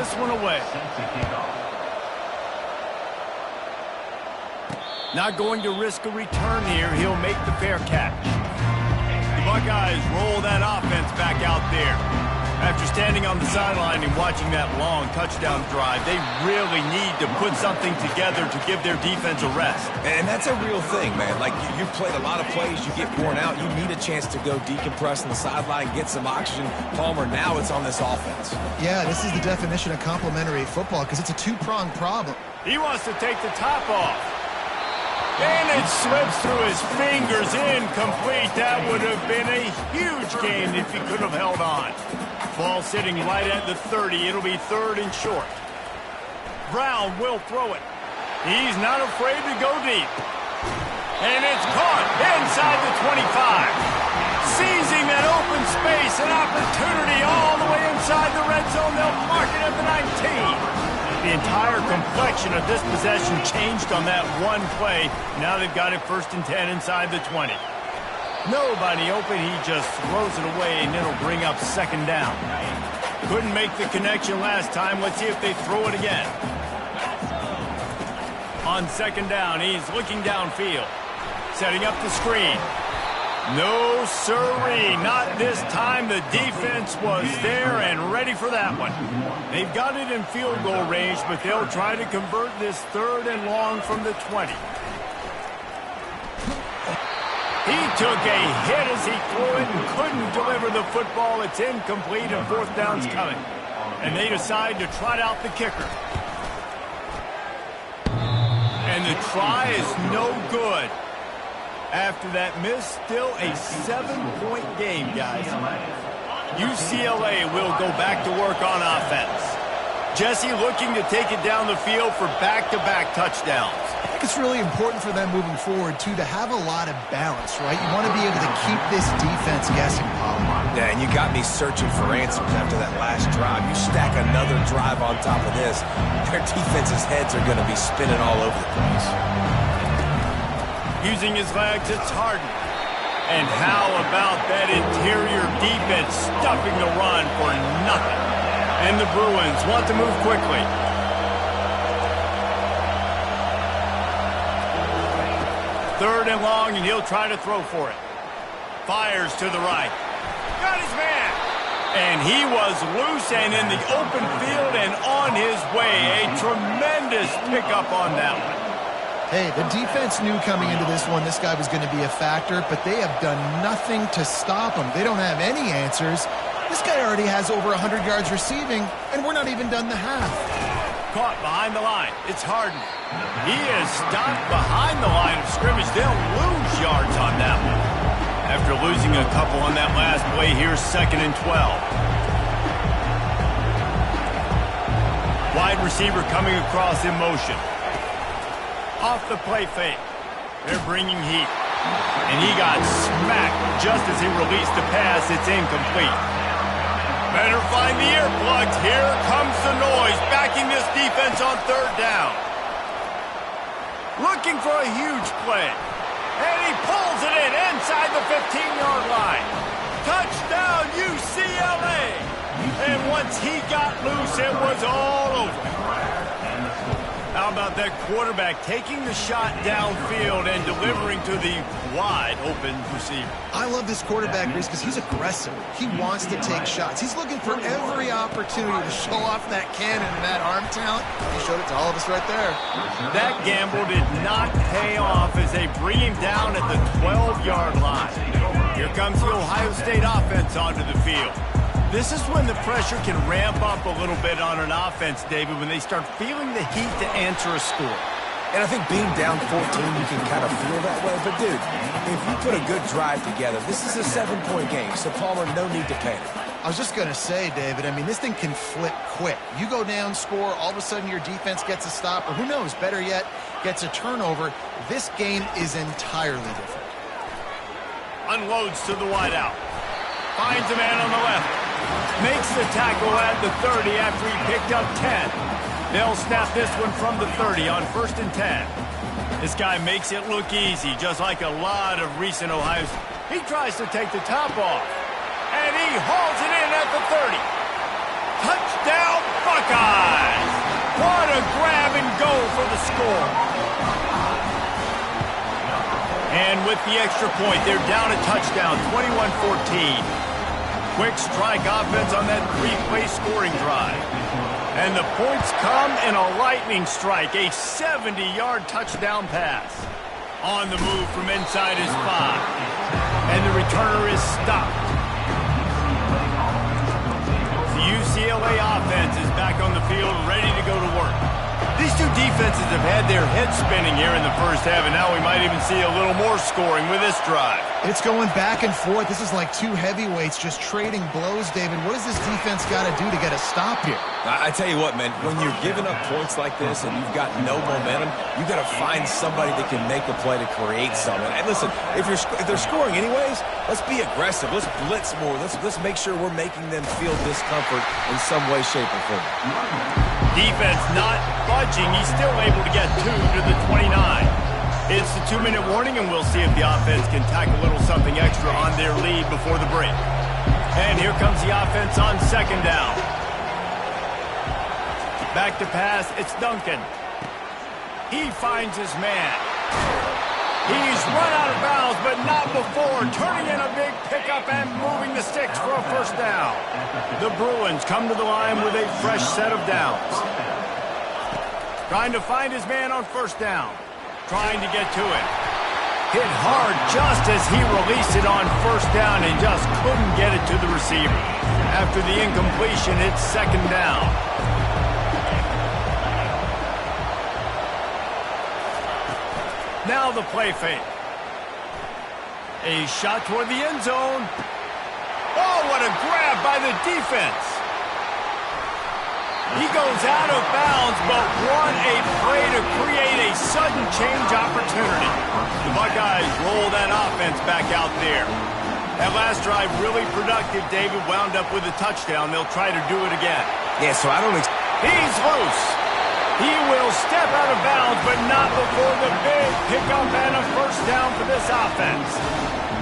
this one away. Not going to risk a return here. He'll make the fair catch. The Buckeyes roll that offense back out there. After standing on the sideline and watching that long touchdown drive, they really need to put something together to give their defense a rest. And that's a real thing, man. Like, you've played a lot of plays, you get worn out, you need a chance to go decompress on the sideline, get some oxygen. Palmer, now it's on this offense. Yeah, this is the definition of complementary football because it's a two-pronged problem. He wants to take the top off. And it slips through his fingers, incomplete. That would have been a huge gain if he could have held on. Ball sitting right at the 30. It'll be 3rd and short. Brown will throw it. He's not afraid to go deep. And it's caught inside the 25. Seizing that open space, an opportunity all the way inside the red zone. They'll mark it at the 19. The entire complexion of this possession changed on that one play. Now they've got it 1st and 10 inside the 20. Nobody open. He just throws it away, and it'll bring up 2nd down. Couldn't make the connection last time. Let's see if they throw it again. On 2nd down, he's looking downfield. Setting up the screen. No, sirree, not this time. The defense was there and ready for that one. They've got it in field goal range, but they'll try to convert this 3rd and long from the 20. He took a hit as he threw it and couldn't deliver the football. It's incomplete and 4th down's coming. And they decide to trot out the kicker. And the try is no good. After that miss, still a 7-point game, guys. UCLA will go back to work on offense. Jesse looking to take it down the field for back-to-back touchdowns. I think it's really important for them moving forward, too, to have a lot of balance, right? You want to be able to keep this defense guessing, Paul. Yeah, and you got me searching for answers after that last drive. You stack another drive on top of this, their defense's heads are going to be spinning all over the place. Using his legs, it's Harden. And how about that interior defense stuffing the run for nothing? And the Bruins want to move quickly. Third and long, and he'll try to throw for it. Fires to the right. Got his man. And he was loose and in the open field and on his way. A tremendous pickup on that one. Hey, the defense knew coming into this one this guy was going to be a factor, but they have done nothing to stop him. They don't have any answers. This guy already has over 100 yards receiving, and we're not even done the half. Caught behind the line. It's Harden. He is stopped behind the line of scrimmage. They'll lose yards on that one. After losing a couple on that last play, here's 2nd and 12. Wide receiver coming across in motion. Off the play fake. They're bringing heat. And he got smacked just as he released the pass. It's incomplete. Better find the earplugs. Here comes the noise, backing this defense on 3rd down. Looking for a huge play. And he pulls it in inside the 15-yard line. Touchdown, UCLA. And once he got loose, it was all over. How about that quarterback taking the shot downfield and delivering to the wide-open receiver? I love this quarterback, Reese, because he's aggressive. He wants to take shots. He's looking for every opportunity to show off that cannon and that arm talent. He showed it to all of us right there. That gamble did not pay off as they bring him down at the 12-yard line. Here comes the Ohio State offense onto the field. This is when the pressure can ramp up a little bit on an offense, David, when they start feeling the heat to answer a score. And I think being down 14, you can kind of feel that way. But, dude, if you put a good drive together, this is a 7-point game. So, Palmer, no need to panic. I was just going to say, David, I mean, this thing can flip quick. You go down, score, all of a sudden your defense gets a stop, or who knows, better yet, gets a turnover. This game is entirely different. Unloads to the wideout. Finds a man on the left. Makes the tackle at the 30 after he picked up 10. They'll snap this one from the 30 on 1st and 10. This guy makes it look easy, just like a lot of recent Ohio. He tries to take the top off. And he hauls it in at the 30. Touchdown, Buckeyes! for the score. And with the extra point, they're down a touchdown, 21-14. Quick strike offense on that three-play scoring drive. And the points come in a lightning strike, a 70-yard touchdown pass. On the move from inside his 5. And the returner is stopped. The UCLA offense is back on the field, ready to go to work. These two defenses have had their heads spinning here in the first half, and now we might even see a little more scoring with this drive. It's going back and forth. This is like two heavyweights just trading blows, David. What does this defense got to do to get a stop here? I tell you what, man, when you're giving up points like this and you've got no momentum, you got to find somebody that can make a play to create something. And listen, if they're scoring anyways, let's be aggressive. Let's blitz more. Let's make sure we're making them feel discomfort in some way, shape, or form. Defense not budging. He's still able to get 2 to the 29. It's the 2-minute warning, and we'll see if the offense can tack a little something extra on their lead before the break. And here comes the offense on second down. Back to pass, it's Duncan. He finds his man. He's run out of bounds, but not before. Turning in a big pickup and moving the sticks for a first down. The Bruins come to the line with a fresh set of downs. Trying to find his man on first down. Trying to get to it. Hit hard just as he released it on first down and just couldn't get it to the receiver. After the incompletion, it's second down. Now the play fake. A shot toward the end zone. Oh, what a grab by the defense. He goes out of bounds, but what a play to create a sudden change opportunity. The Buckeyes roll that offense back out there. That last drive really productive. David wound up with a touchdown. They'll try to do it again. Yeah, so I don't... He's loose. He will step out of bounds, but not before the big pickup and a first down for this offense.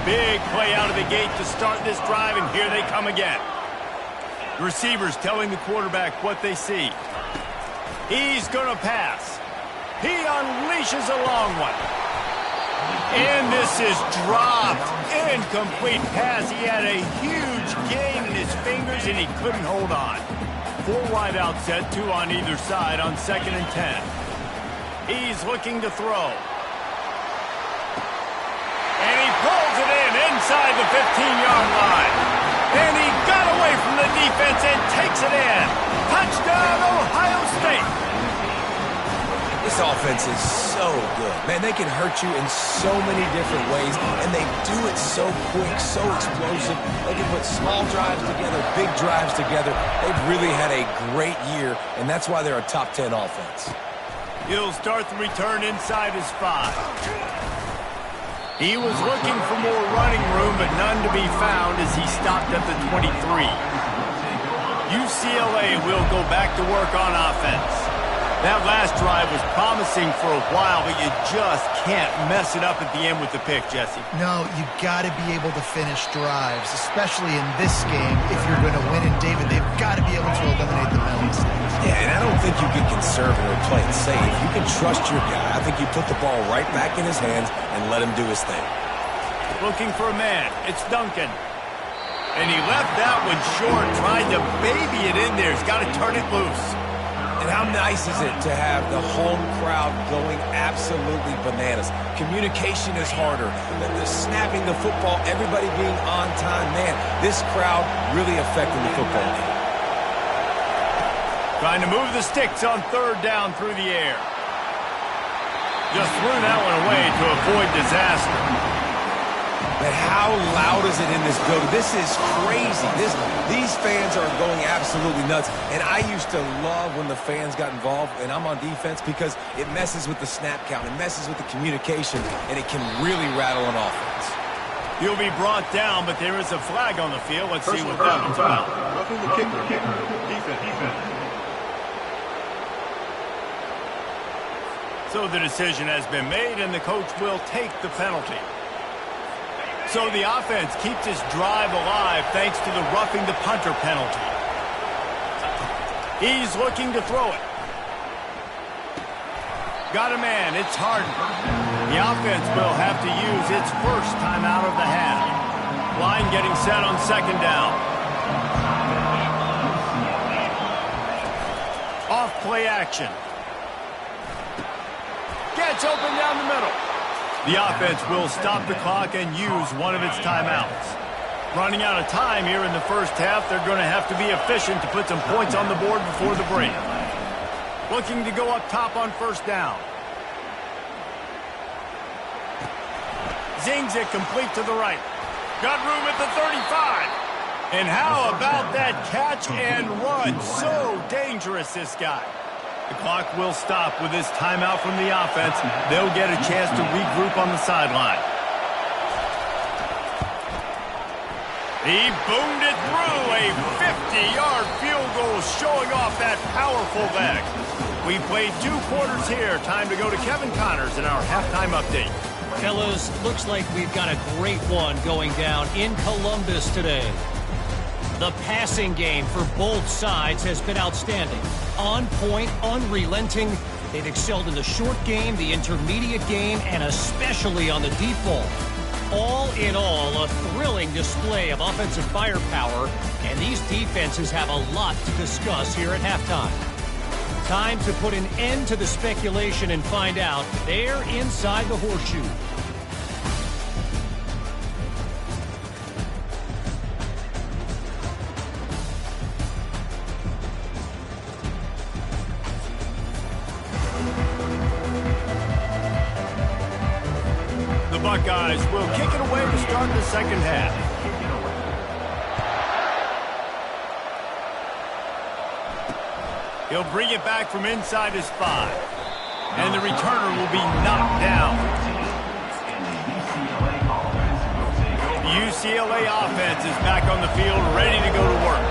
Big play out of the gate to start this drive, and here they come again. Receivers telling the quarterback what they see. He's going to pass. He unleashes a long one. And this is dropped. Incomplete pass. He had a huge gain in his fingers, and he couldn't hold on. 4 wide out set, 2 on either side on 2nd and 10. He's looking to throw. And he pulls it in inside the 15-yard line. And he got away from the defense and takes it in. Touchdown, Ohio State. This offense is so good. Man, they can hurt you in so many different ways, and they do it so quick, so explosive. They can put small drives together, big drives together. They've really had a great year, and that's why they're a top 10 offense. He'll start the return inside his 5. He was looking for more running room, but none to be found as he stopped at the 23. UCLA will go back to work on offense. That last drive was promising for a while, but you just can't mess it up at the end with the pick, Jesse. No, you got to be able to finish drives, especially in this game. If you're going to win, and David, they've got to be able to eliminate the penalties. Yeah, and I don't think you get conservative or play it safe. You can trust your guy. I think you put the ball right back in his hands and let him do his thing. Looking for a man. It's Duncan. And he left that one short, tried to baby it in there. He's got to turn it loose. And how nice is it to have the home crowd going absolutely bananas? Communication is harder. The snapping the football, everybody being on time. Man, this crowd really affecting the football game. Trying to move the sticks on 3rd down through the air. Just threw that one away to avoid disaster. But how loud is it in this building? This is crazy. These fans are going absolutely nuts. And I used to love when the fans got involved, and I'm on defense, because it messes with the snap count. It messes with the communication, and it can really rattle an offense. He'll be brought down, but there is a flag on the field. Let's see what that one's about. Roughing the kicker. Defense. So the decision has been made, and the coach will take the penalty. So the offense keeps his drive alive thanks to the roughing the punter penalty. He's looking to throw it. Got a man. It's Harden. The offense will have to use its first timeout of the half. Line getting set on second down. Off play action. Gets open down the middle. The offense will stop the clock and use one of its timeouts. Running out of time here in the first half, they're going to have to be efficient to put some points on the board before the break. Looking to go up top on first down. Zings it complete to the right. Got room at the 35. And how about that catch and run? So dangerous, this guy. The clock will stop with this timeout from the offense. They'll get a chance to regroup on the sideline. He boomed it through. A 50-yard field goal showing off that powerful leg. We played 2 quarters here. Time to go to Kevin Connors in our halftime update. Fellas, looks like we've got a great one going down in Columbus today. The passing game for both sides has been outstanding. On point, unrelenting. They've excelled in the short game, the intermediate game, and especially on the deep ball. All in all, a thrilling display of offensive firepower, and these defenses have a lot to discuss here at halftime. Time to put an end to the speculation and find out. They're inside the horseshoe. The Buckeyes will kick it away to start the second half. He'll bring it back from inside his 5. And the returner will be knocked down. The UCLA offense is back on the field, ready to go to work.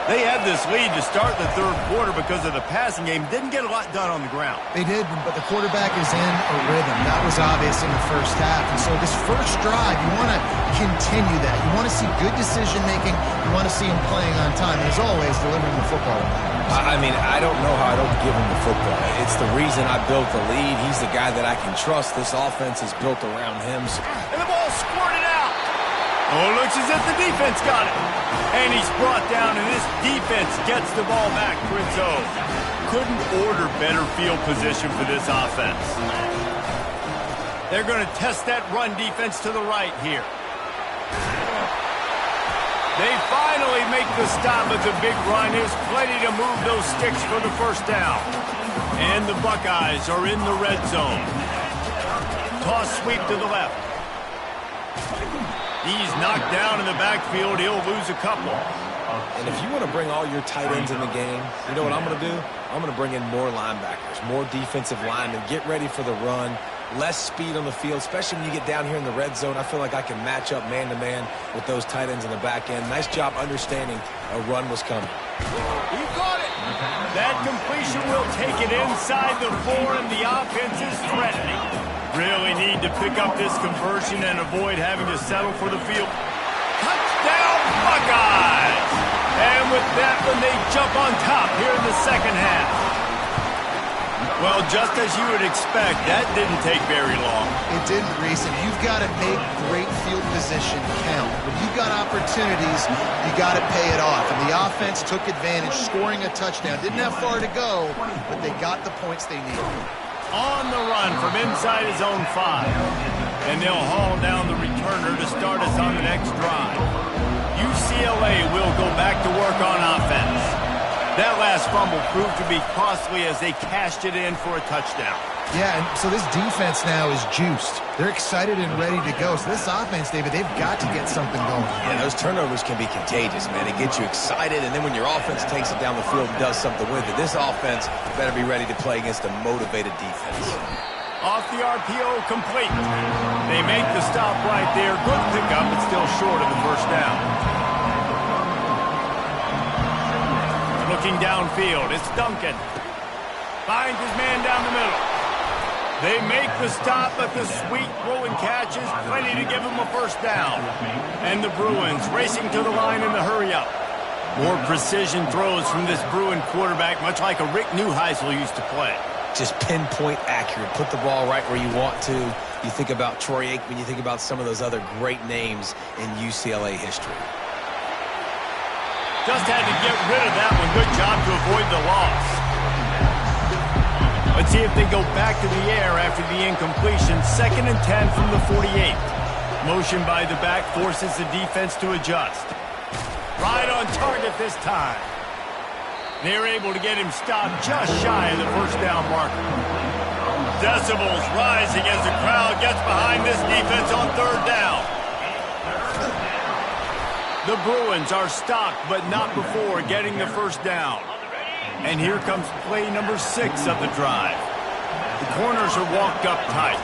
They had this lead to start the third quarter because of the passing game. Didn't get a lot done on the ground. They did, but the quarterback is in a rhythm. That was obvious in the first half. And so this first drive, you want to continue that. You want to see good decision-making. You want to see him playing on time. And as always, delivering the football. I mean, I don't know how I don't give him the football. It's the reason I built the lead. He's the guy that I can trust. This offense is built around him. And the ball squirted out. Oh, it looks as if the defense got it. And he's brought down, and this defense gets the ball back for its own. Couldn't order better field position for this offense. They're going to test that run defense to the right here. They finally make the stop, but the big run is plenty to move those sticks for the first down. And the Buckeyes are in the red zone. Toss sweep to the left. He's knocked down in the backfield. He'll lose a couple. And if you want to bring all your tight ends in the game, you know what I'm going to do? I'm going to bring in more linebackers, more defensive linemen, get ready for the run, less speed on the field, especially when you get down here in the red zone. I feel like I can match up man-to-man with those tight ends in the back end. Nice job understanding a run was coming. He caught it. That completion will take it inside the 4, and the offense is threatening. Really need to pick up this conversion and avoid having to settle for the field. Touchdown, Buckeyes! And with that one, they jump on top here in the second half. Well, just as you would expect, that didn't take very long. It didn't, Reese, and you've got to make great field position count. When you've got opportunities, you got to pay it off. And the offense took advantage, scoring a touchdown. Didn't have far to go, but they got the points they needed. On the run from inside his own 5. And they'll haul down the returner to start us on the next drive. UCLA will go back to work on offense. That last fumble proved to be costly as they cashed it in for a touchdown. Yeah, and so this defense now is juiced. They're excited and ready to go. So this offense, David, they've got to get something going. Yeah, those turnovers can be contagious, man. It gets you excited, and then when your offense takes it down the field and does something with it, this offense better be ready to play against a motivated defense. Off the RPO, complete. They make the stop right there. Good pickup, but still short of the first down. Looking downfield, it's Duncan. Finds his man down the middle. They make the stop, but the sweet throw and catch is plenty to give him a first down. And the Bruins racing to the line in the hurry-up. More precision throws from this Bruin quarterback, much like a Rick Neuheisel used to play. just pinpoint accurate. Put the ball right where you want to. You think about Troy Aikman, you think about some of those other great names in UCLA history. Just had to get rid of that one. Good job to avoid the loss. Let's see if they go back to the air after the incompletion. 2nd and 10 from the 48. Motion by the back forces the defense to adjust. Right on target this time. They're able to get him stopped just shy of the first down marker. Decibels rising as the crowd gets behind this defense on 3rd down. The Bruins are stopped, but not before getting the first down. And here comes play number 6 of the drive. The corners are walked up tight.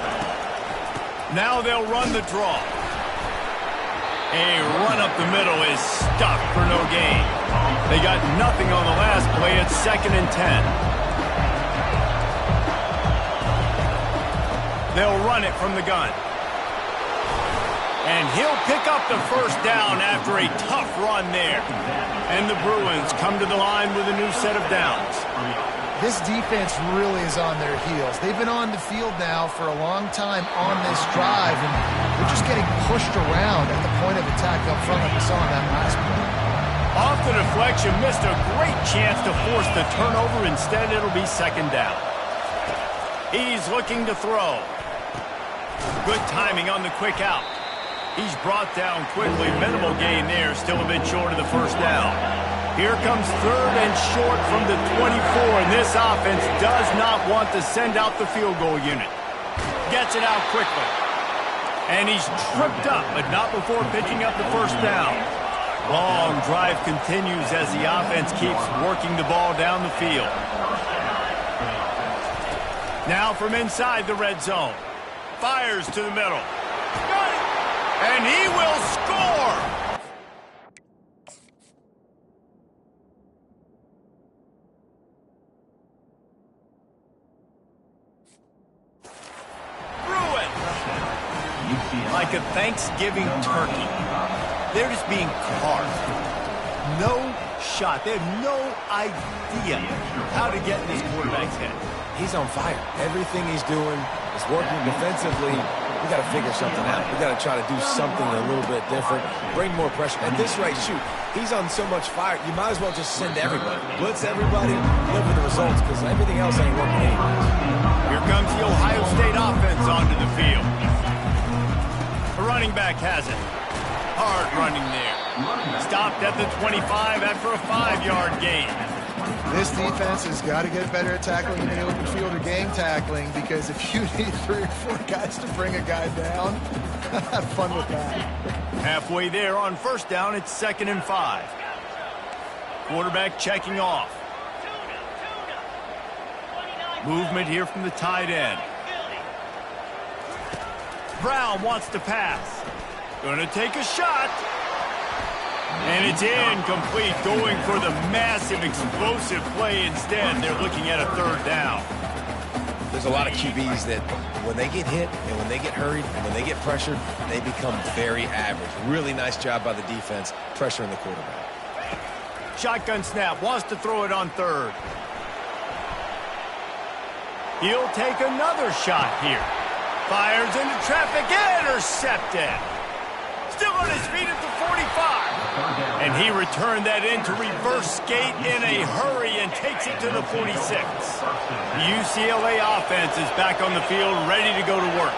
Now they'll run the draw. A run up the middle is stuck for no gain. They got nothing on the last play. It's 2nd and 10. They'll run it from the gun. And he'll pick up the first down after a tough run there. And the Bruins come to the line with a new set of downs. This defense really is on their heels. They've been on the field now for a long time on this drive, and they're just getting pushed around at the point of attack up front like we saw in that last play. Off the deflection, missed a great chance to force the turnover. Instead, it'll be 2nd down. He's looking to throw. Good timing on the quick out. He's brought down quickly. Minimal gain there. Still a bit short of the first down. Here comes 3rd and short from the 24. And this offense does not want to send out the field goal unit. Gets it out quickly. And he's tripped up, but not before picking up the first down. Long drive continues as the offense keeps working the ball down the field. Now from inside the red zone. Fires to the middle. And he will score! Bruins! Like a Thanksgiving turkey. They're just being carved. No shot. They have no idea how to get in this quarterback's head. He's on fire. Everything he's doing is working defensively. We got to figure something out. We got to try to do something a little bit different. Bring more pressure. At this rate, shoot, he's on so much fire, you might as well just send everybody. Blitz everybody, live with the results, because everything else ain't working anyways. Here comes the Ohio State offense onto the field. The running back has it. Hard running there. Stopped at the 25 after a 5-yard gain. This defense has got to get better at tackling in the open field or game tackling, because if you need 3 or 4 guys to bring a guy down, have fun with that. Halfway there on first down, it's 2nd and 5. Quarterback checking off. Movement here from the tight end. Brown wants to pass. Gonna take a shot. And it's incomplete, going for the massive, explosive play instead. They're looking at a 3rd down. There's a lot of QBs that when they get hit and when they get hurried and when they get pressured, they become very average. Really nice job by the defense, pressuring the quarterback. Shotgun snap, wants to throw it on 3rd. He'll take another shot here. Fires into traffic, intercepted. Still on his feet at the 45. And he returned that in to reverse skate in a hurry and takes it to the 46. The UCLA offense is back on the field, ready to go to work.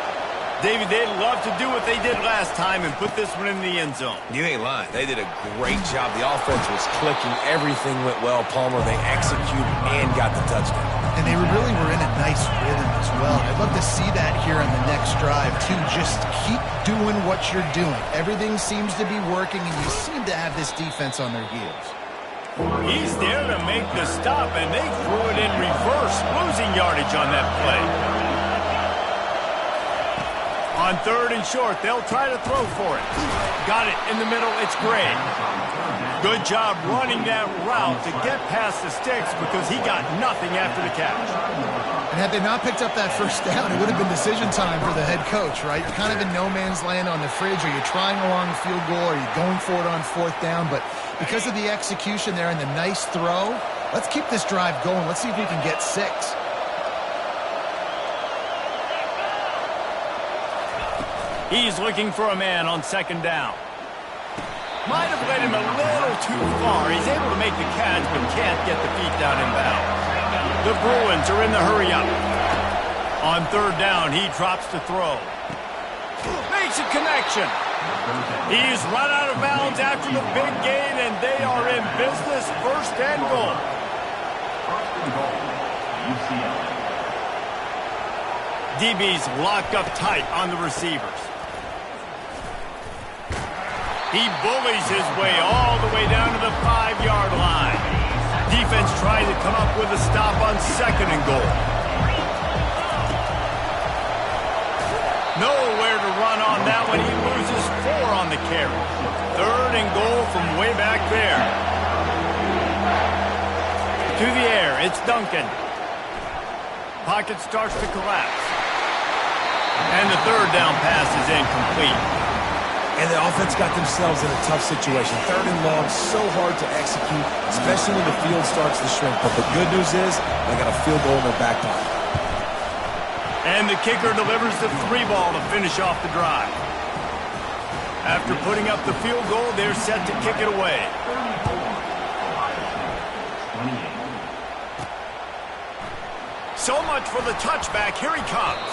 David, they'd love to do what they did last time and put this one in the end zone. You ain't lying. They did a great job. The offense was clicking. Everything went well. Palmer, they executed and got the touchdown. And they really were in a nice rhythm as well. I'd love to see that here on the next drive, too. Just keep doing what you're doing. Everything seems to be working, and you seem to have this defense on their heels. He's there to make the stop, and they threw it in reverse, losing yardage on that play. On 3rd and short, they'll try to throw for it. Got it in the middle. It's Gray. Good job running that route to get past the sticks because he got nothing after the catch. And had they not picked up that first down, it would have been decision time for the head coach, right? You're kind of in no man's land on the fridge. Are you trying a long field goal? Are you going for it on 4th down? But because of the execution there and the nice throw, let's keep this drive going. Let's see if we can get 6. He's looking for a man on second down. Might have led him a little too far. He's able to make the catch, but can't get the feet down in bounds. The Bruins are in the hurry-up. On third down, he drops to throw. Makes a connection. He's run out of bounds after the big gain, and they are in business. First and goal. First and goal, UCLA. DB's locked up tight on the receivers. He bullies his way all the way down to the 5-yard line. Defense trying to come up with a stop on second and goal. Nowhere to run on that one. He loses 4 on the carry. Third and goal from way back there. To the air, it's Duncan. Pocket starts to collapse. And the third down pass is incomplete. And the offense got themselves in a tough situation. Third and long, so hard to execute, especially when the field starts to shrink. But the good news is they got a field goal in their back pocket. And the kicker delivers the 3 ball to finish off the drive. After putting up the field goal, they're set to kick it away. So much for the touchback. Here he comes.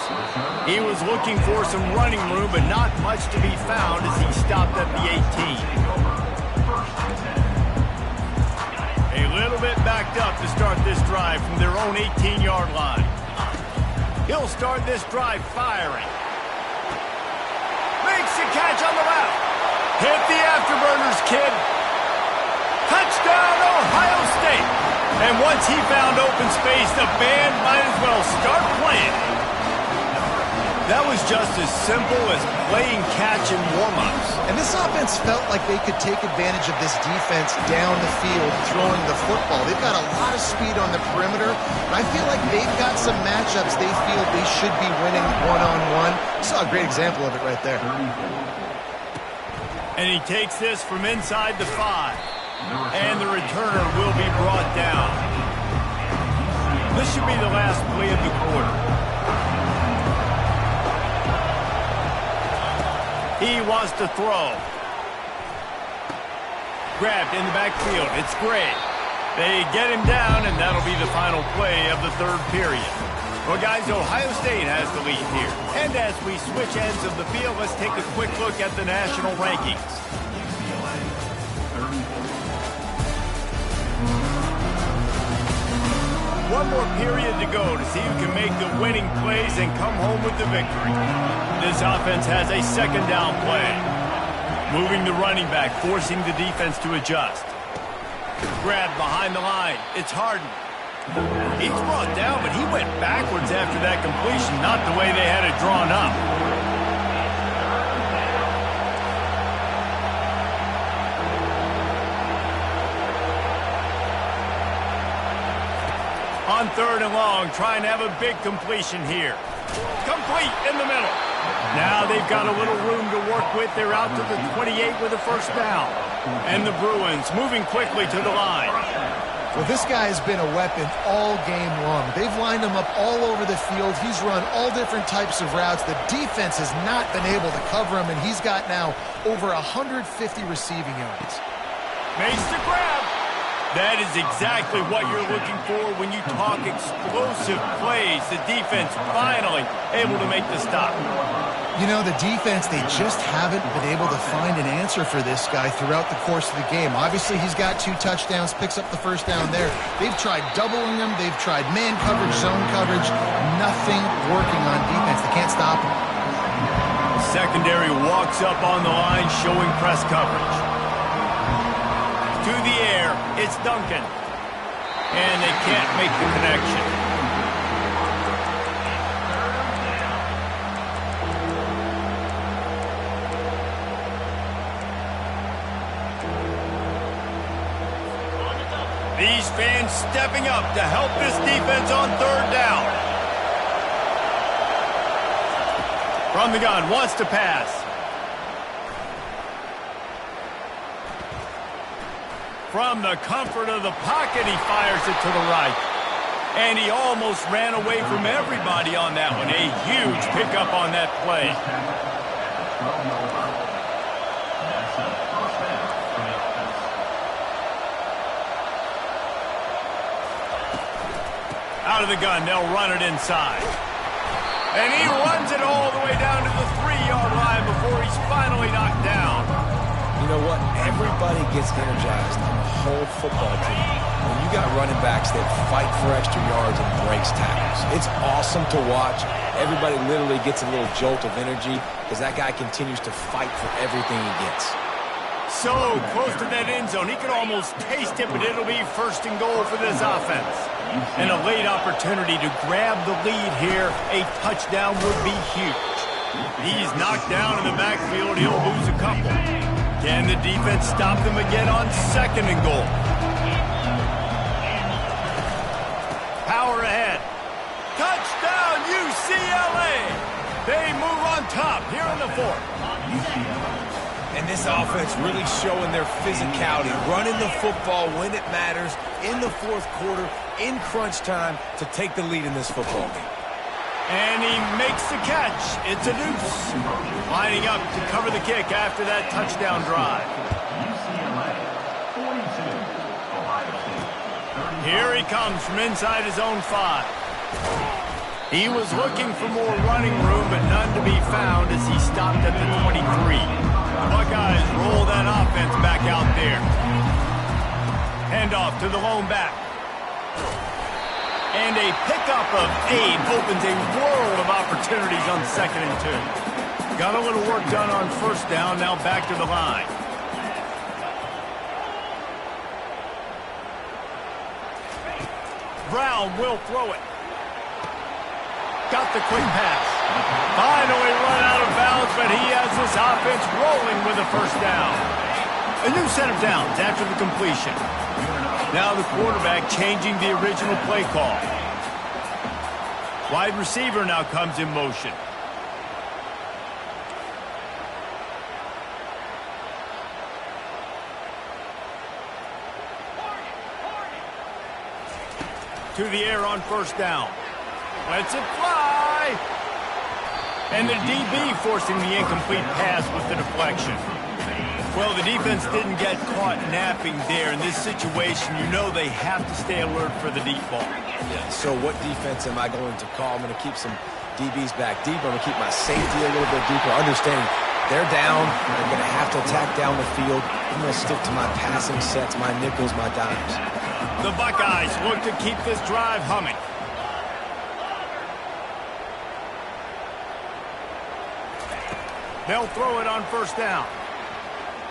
He was looking for some running room, but not much to be found as he stopped at the 18. A little bit backed up to start this drive from their own 18-yard line. He'll start this drive firing. Makes the catch on the left. Hit the afterburners, kid. Touchdown, Ohio State. And once he found open space, the band might as well start playing. That was just as simple as playing catch in warm-ups. And this offense felt like they could take advantage of this defense down the field, throwing the football. They've got a lot of speed on the perimeter, and I feel like they've got some matchups they feel they should be winning one-on-one. Saw a great example of it right there. And he takes this from inside the 5. And the returner will be brought down. This should be the last play of the quarter. He wants to throw. Grabbed in the backfield. It's great. They get him down, and that'll be the final play of the third period. Well, guys, Ohio State has the lead here. And as we switch ends of the field, let's take a quick look at the national rankings. One more period to go to see who can make the winning plays and come home with the victory. This offense has a second down play. Moving the running back, forcing the defense to adjust. Grabbed behind the line. It's Harden. He's brought down, but he went backwards after that completion, not the way they had it drawn up. On third and long, trying to have a big completion here. Complete in the middle. Now they've got a little room to work with. They're out to the 28 with a first down. And the Bruins moving quickly to the line. Well, this guy has been a weapon all game long. They've lined him up all over the field. He's run all different types of routes. The defense has not been able to cover him, and he's got now over 150 receiving yards. Makes the grab. That is exactly what you're looking for when you talk explosive plays. The defense finally able to make the stop. You know, the defense, they just haven't been able to find an answer for this guy throughout the course of the game. Obviously, he's got 2 touchdowns, picks up the first down there. They've tried doubling him. They've tried man coverage, zone coverage. Nothing working on defense. They can't stop him. Secondary walks up on the line, showing press coverage. To the air, it's Duncan. And they can't make the connection. These fans stepping up to help this defense on third down. From the gun, wants to pass. From the comfort of the pocket, he fires it to the right. And he almost ran away from everybody on that one. A huge pickup on that play. 12-yard line. That's a first down for the offense. Out of the gun, they'll run it inside. And he runs it all the way down to the 3-yard line before he's finally knocked down. You know what? Everybody gets energized on the whole football team when you got running backs that fight for extra yards and breaks tackles. It's awesome to watch. Everybody literally gets a little jolt of energy because that guy continues to fight for everything he gets. So close to that end zone, he could almost taste it, but it'll be first and goal for this offense. And a late opportunity to grab the lead here. A touchdown would be huge. He's knocked down in the backfield. He'll lose a couple. Can the defense stop them again on second and goal? Power ahead. Touchdown, UCLA! They move on top here in the fourth. And this offense really showing their physicality, running the football when it matters, in the fourth quarter, in crunch time, to take the lead in this football game. And he makes the catch. It's a deuce. Lining up to cover the kick after that touchdown drive. UCLA 42, Ohio State 30. Here he comes from inside his own 5. He was looking for more running room, but none to be found as he stopped at the 23. The Buckeyes roll that offense back out there. Handoff to the lone back. And a pickup of 8 opens a world of opportunities on second and 2. Got a little work done on first down, now back to the line. Brown will throw it. Got the quick pass. Finally run out of bounds, but he has this offense rolling with a first down. A new set of downs after the completion. Now the quarterback changing the original play call. Wide receiver now comes in motion. To the air on first down. Lets it fly. And the DB forcing the incomplete pass with the deflection. Well, the defense didn't get caught napping there. In this situation, you know they have to stay alert for the deep ball. Yeah, so what defense am I going to call? I'm going to keep some DBs back deep. I'm going to keep my safety a little bit deeper. Understanding they're down. They're going to have to attack down the field. I'm going to stick to my passing sets, my nickels, my dimes. The Buckeyes look to keep this drive humming. They'll throw it on first down.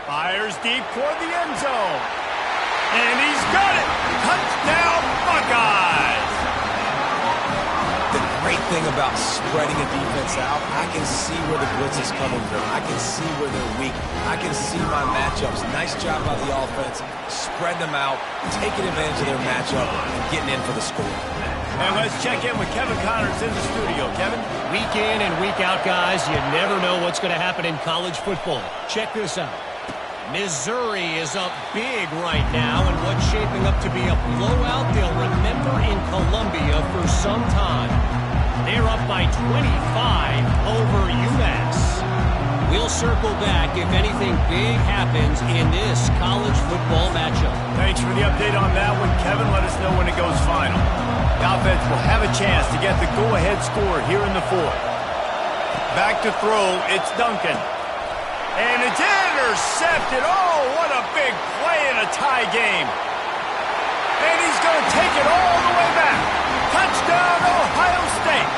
Fires deep toward the end zone. And he's got it! Touchdown, Buckeyes! The great thing about spreading a defense out, I can see where the blitz is coming from. I can see where they're weak. I can see my matchups. Nice job by the offense. Spread them out, taking advantage of their matchup, and getting in for the score. And let's check in with Kevin Connors in the studio. Kevin? Week in and week out, guys, you never know what's going to happen in college football. Check this out. Missouri is up big right now in what's shaping up to be a blowout they'll remember in Columbia for some time. They're up by 25 over UMass. We'll circle back if anything big happens in this college football matchup. Thanks for the update on that one, Kevin. Let us know when it goes final. The offense will have a chance to get the go-ahead score here in the fourth. Back to throw, it's Duncan. And it's intercepted. Oh, what a big play in a tie game. And he's going to take it all the way back. Touchdown, Ohio State.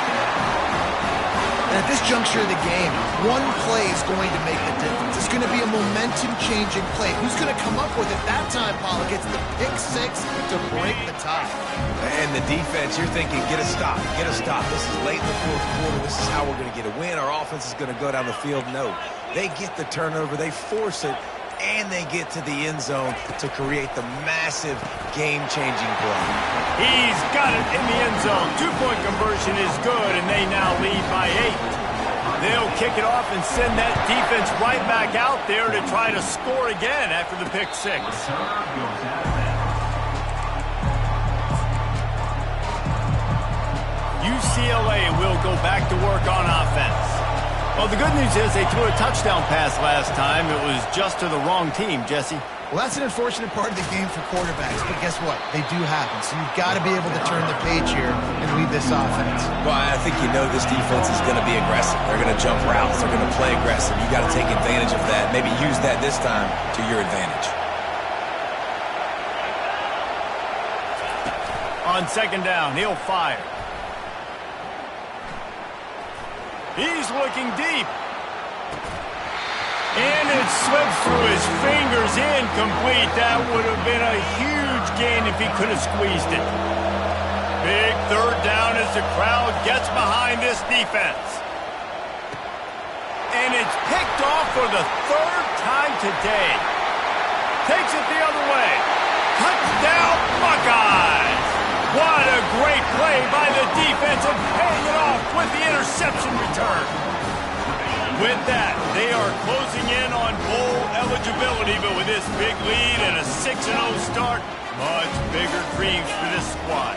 At this juncture of the game, one play is going to make the difference. It's going to be a momentum-changing play. Who's going to come up with it that time, Pollock? It's the pick six to break the tie. And the defense, you're thinking, get a stop, get a stop. This is late in the fourth quarter. This is how we're going to get a win. Our offense is going to go down the field. No, they get the turnover, they force it, and they get to the end zone to create the massive game-changing play. He's got it in the end zone. Two-point conversion is good, and they now lead by 8. They'll kick it off and send that defense right back out there to try to score again after the pick six. UCLA will go back to work on offense. Well, the good news is they threw a touchdown pass last time. It was just to the wrong team, Jesse. Well, that's an unfortunate part of the game for quarterbacks, but guess what? They do happen. So you've got to be able to turn the page here and lead this offense. Well, I think you know this defense is going to be aggressive. They're going to jump routes. They're going to play aggressive. You got to take advantage of that. Maybe use that this time to your advantage. On second down, he'll fire. He's looking deep. And it slips through his fingers, incomplete. That would have been a huge gain if he could have squeezed it. Big third down as the crowd gets behind this defense. And it's picked off for the third time today. Takes it the other way. Touchdown, Buckeyes! What a great play by the defense and paying it off with the interception return. With that, they are closing in on bowl eligibility, but with this big lead and a 6-0 start, much bigger dreams for this squad.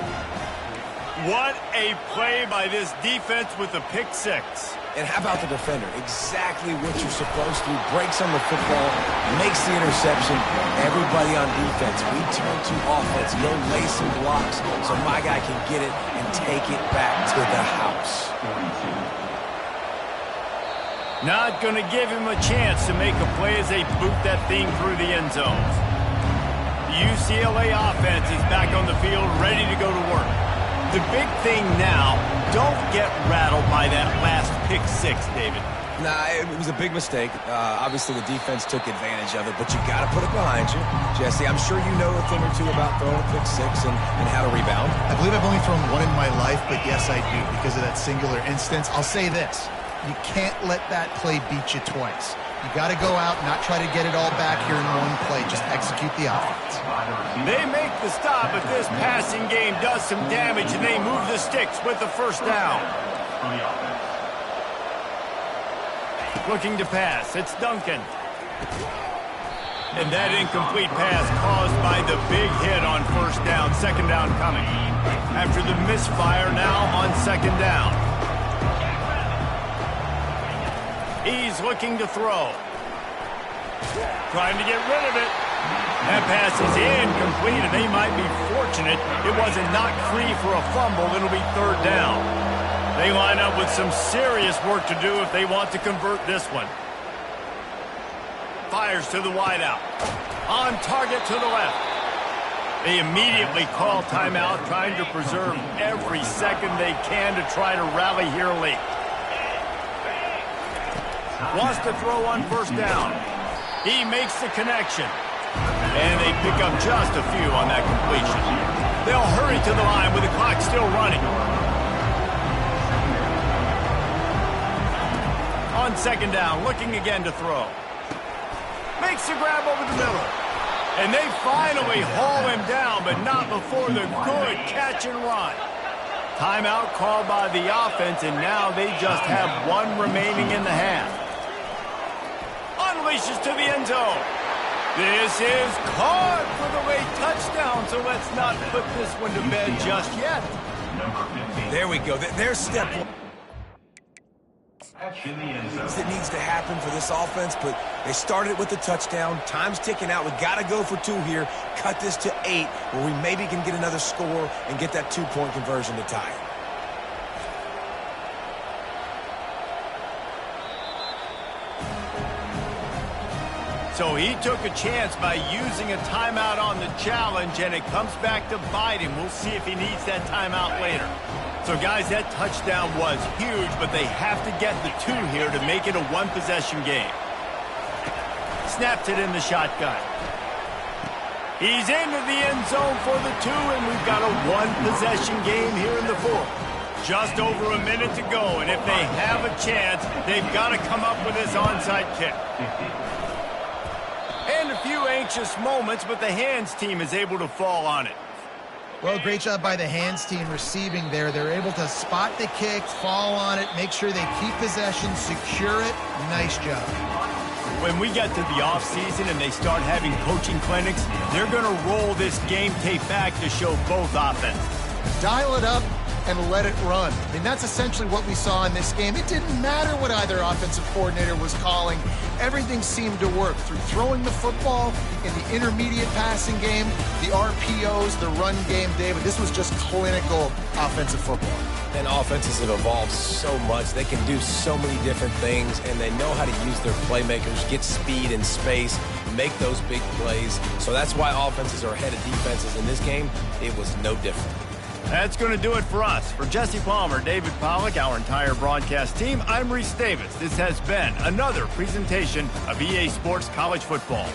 What a play by this defense with the pick six. And how about the defender? Exactly what you're supposed to. Breaks on the football, makes the interception. Everybody on defense, we turn to offense. Go lay some blocks so my guy can get it and take it back to the house. Not going to give him a chance to make a play as they boot that thing through the end zone. The UCLA offense is back on the field, ready to go to work. The big thing now, don't get rattled by that last pick six, David. Nah, it was a big mistake. Obviously, the defense took advantage of it, but you got to put it behind you. Jesse, I'm sure you know a thing or two about throwing a pick six and how to rebound. I believe I've only thrown one in my life, but yes, I do because of that singular instance. I'll say this. You can't let that play beat you twice. You got to go out, not try to get it all back here in one play. Just execute the offense. They make the stop, but this passing game does some damage, and they move the sticks with the first down. Looking to pass. It's Duncan. And that incomplete pass caused by the big hit on first down. Second down coming. After the misfire now on second down. He's looking to throw. Trying to get rid of it. That pass is incomplete, and they might be fortunate it wasn't knocked free for a fumble. It'll be third down. They line up with some serious work to do if they want to convert this one. Fires to the wideout. On target to the left. They immediately call timeout, trying to preserve every second they can to try to rally here late. Wants to throw on first down. He makes the connection. And they pick up just a few on that completion. They'll hurry to the line with the clock still running. On second down, looking again to throw. Makes the grab over the middle. And they finally haul him down, but not before the good catch and run. Timeout called by the offense, and now they just have one remaining in the half. Unleashes to the end zone. This is caught for the late touchdown, so let's not put this one to bed just yet. There we go. There's step one. It needs to happen for this offense, but they started with the touchdown. Time's ticking out. We got to go for two here. Cut this to 8, where we maybe can get another score and get that 2-point conversion to tie it. So he took a chance by using a timeout on the challenge, and it comes back to bite him. We'll see if he needs that timeout later. So, guys, that touchdown was huge, but they have to get the 2 here to make it a one-possession game. Snaps it in the shotgun. He's into the end zone for the 2, and we've got a one-possession game here in the 4th. Just over a minute to go, and if they have a chance, they've got to come up with this onside kick. And a few anxious moments, but the hands team is able to fall on it. Well, great job by the hands team receiving there. They're able to spot the kick, fall on it, make sure they keep possession, secure it. Nice job. When we get to the offseason and they start having coaching clinics, they're going to roll this game tape back to show both offenses. Dial it up, and let it run. I mean, that's essentially what we saw in this game. It didn't matter what either offensive coordinator was calling. Everything seemed to work through throwing the football in the intermediate passing game, the RPOs, the run game, David. This was just clinical offensive football. And offenses have evolved so much. They can do so many different things, and they know how to use their playmakers, get speed and space, make those big plays. So that's why offenses are ahead of defenses. In this game, it was no different. That's going to do it for us. For Jesse Palmer, David Pollack, our entire broadcast team, I'm Reese Davis. This has been another presentation of EA Sports College Football.